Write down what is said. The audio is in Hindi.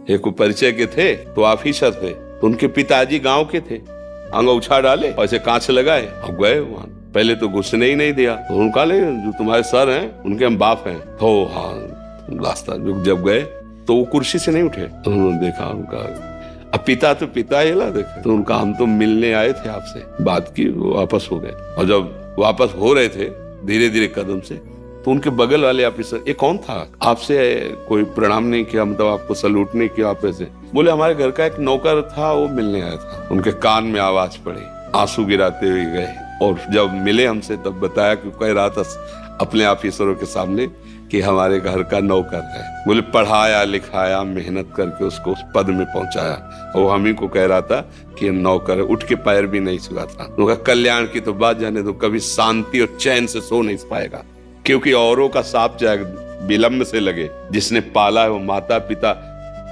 एक को परिचय के थे तो ऑफिसर थे, तो उनके पिताजी गांव के थे। अंगूछा डाले और ऐसे कांच लगाए और गए वहां। पहले तो घुसने ही नहीं दिया, तो उनका ले जो तुम्हारे सर हैं उनके हम बाप हैं। तो हाँ रास्ता जब गए तो वो कुर्सी से नहीं उठे, तो उन्होंने देखा उनका अब पिता तो पिता ही ला देखे, तो उनका हम तो मिलने आए थे आपसे, बात की, वो वापस हो गए। और जब वापस हो रहे थे धीरे धीरे कदम से, तो उनके बगल वाले ऑफिसर, ये कौन था, आपसे कोई प्रणाम नहीं किया, मतलब आपको सलूट नहीं किया आप ऐसे? बोले हमारे घर का एक नौकर था वो मिलने आया था। उनके कान में आवाज पड़ी, आंसू गिराते हुए गए और जब मिले हमसे तब बताया कि कह रहा था अपने ऑफिसरों के सामने कि हमारे घर का नौकर है। बोले पढ़ाया लिखाया मेहनत करके उसको उस पद में पहुंचाया, और हम ही को कह रहा था कि नौकर है, उठ के पैर भी नहीं छुआ था। उनका कल्याण की तो बात जाने दो, कभी शांति और चैन से सो नहीं पाएगा, क्योंकि औरों का साथ चाहे विलंब से लगे, जिसने पाला है वो माता पिता